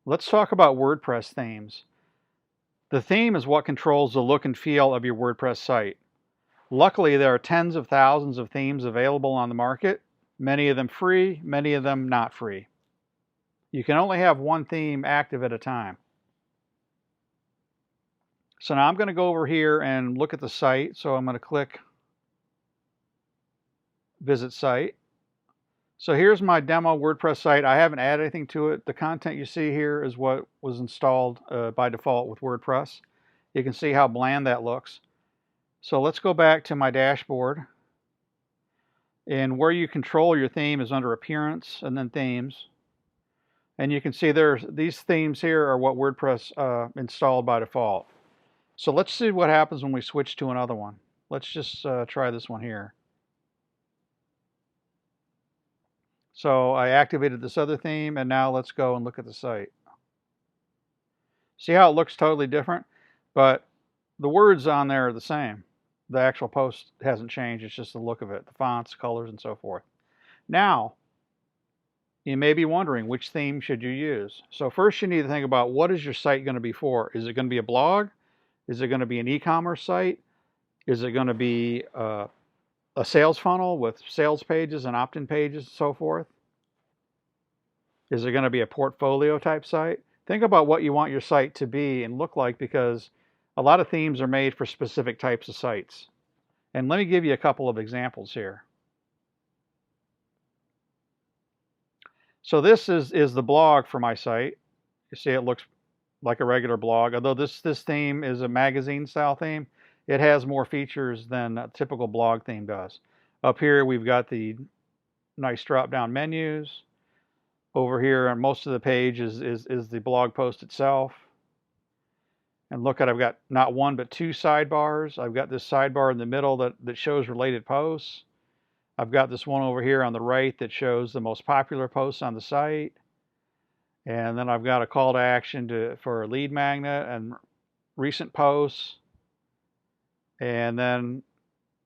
Let's talk about WordPress themes. The theme is what controls the look and feel of your WordPress site. Luckily, there are tens of thousands of themes available on the market, many of them free, many of them not free. You can only have one theme active at a time. So now I'm going to go over here and look at the site. So I'm going to click Visit Site. So here's my demo WordPress site. I haven't added anything to it. The content you see here is what was installed by default with WordPress. You can see how bland that looks. So let's go back to my dashboard. And where you control your theme is under Appearance and then Themes. And you can see these themes here are what WordPress installed by default. So let's see what happens when we switch to another one. Let's just try this one here. So I activated this other theme, and now let's go and look at the site. See how it looks totally different? But the words on there are the same. The actual post hasn't changed. It's just the look of it, the fonts, colors, and so forth. Now, you may be wondering, which theme should you use? So first you need to think about, what is your site going to be for? Is it going to be a blog? Is it going to be an e-commerce site? Is it going to be a sales funnel with sales pages and opt-in pages and so forth? Is it going to be a portfolio type site? Think about what you want your site to be and look like, because a lot of themes are made for specific types of sites. And let me give you a couple of examples here. So this is the blog for my site. You see it looks like a regular blog. Although this theme is a magazine style theme, it has more features than a typical blog theme does. Up here we've got the nice drop down menus. Over here on most of the page is the blog post itself. And look at, I've got not one but two sidebars. I've got this sidebar in the middle that shows related posts. I've got this one over here on the right that shows the most popular posts on the site. And then I've got a call to action for a lead magnet and recent posts. And then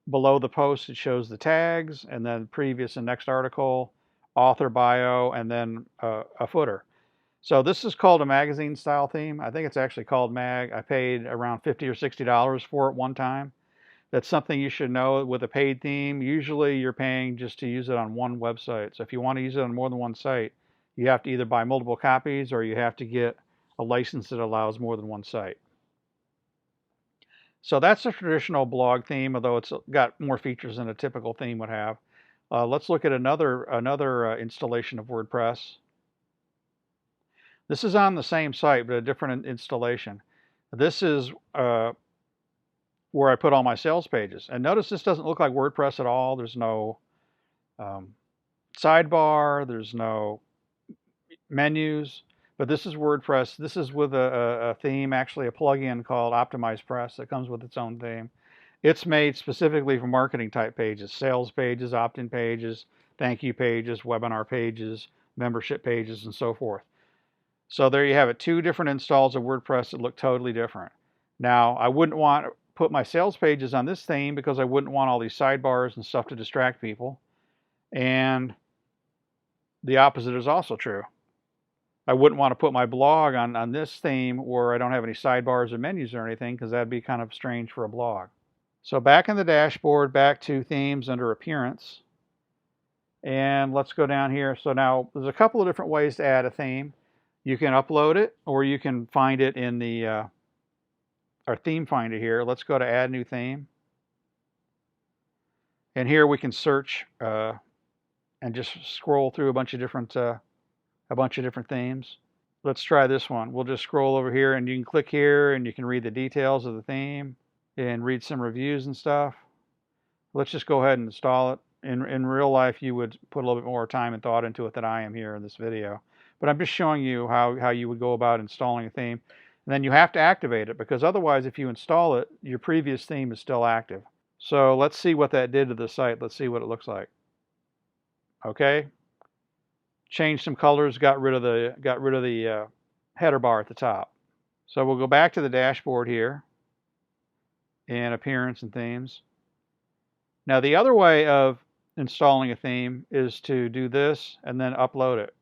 below the post it shows the tags, and then previous and next article, author bio, and then a footer. So this is called a magazine style theme. I think it's actually called Mag. I paid around $50 or $60 for it one time. That's something you should know with a paid theme. Usually you're paying just to use it on one website. So if you want to use it on more than one site, you have to either buy multiple copies or you have to get a license that allows more than one site. So that's a traditional blog theme, although it's got more features than a typical theme would have. Let's look at another installation of WordPress. This is on the same site, but a different installation. This is where I put all my sales pages. And notice this doesn't look like WordPress at all. There's no sidebar. There's no menus. But this is WordPress. This is with a theme, actually a plugin called OptimizePress that comes with its own theme. It's made specifically for marketing type pages, sales pages, opt-in pages, thank you pages, webinar pages, membership pages, and so forth. So there you have it, two different installs of WordPress that look totally different. Now, I wouldn't want to put my sales pages on this theme because I wouldn't want all these sidebars and stuff to distract people. And the opposite is also true. I wouldn't want to put my blog on this theme where I don't have any sidebars or menus or anything, because that'd be kind of strange for a blog. So back in the dashboard, back to themes under Appearance. And let's go down here. So now there's a couple of different ways to add a theme. You can upload it, or you can find it in the our theme finder here. Let's go to Add New Theme. And here we can search and just scroll through a bunch of different themes. Let's try this one. We'll just scroll over here, and you can click here and you can read the details of the theme and read some reviews and stuff. Let's just go ahead and install it. In real life, you would put a little bit more time and thought into it than I am here in this video. But I'm just showing you how you would go about installing a theme. And then you have to activate it, because otherwise, if you install it, your previous theme is still active. So let's see what that did to the site. Let's see what it looks like. Okay. Changed some colors, got rid of the header bar at the top. So we'll go back to the dashboard here and Appearance and Themes. Now the other way of installing a theme is to do this and then upload it.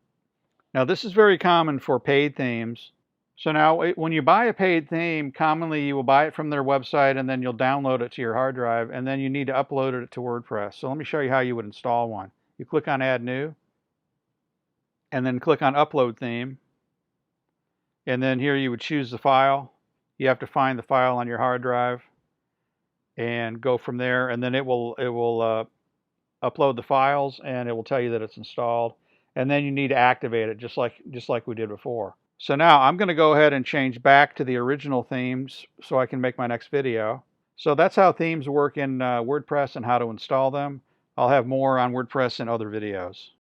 Now this is very common for paid themes. So now when you buy a paid theme, commonly you will buy it from their website and then you'll download it to your hard drive and then you need to upload it to WordPress. So let me show you how you would install one. You click on Add New and then click on Upload Theme. And then here you would choose the file. You have to find the file on your hard drive and go from there, and then it will upload the files and it will tell you that it's installed. And then you need to activate it just like we did before. So now I'm going to go ahead and change back to the original themes so I can make my next video. So that's how themes work in WordPress and how to install them. I'll have more on WordPress in other videos.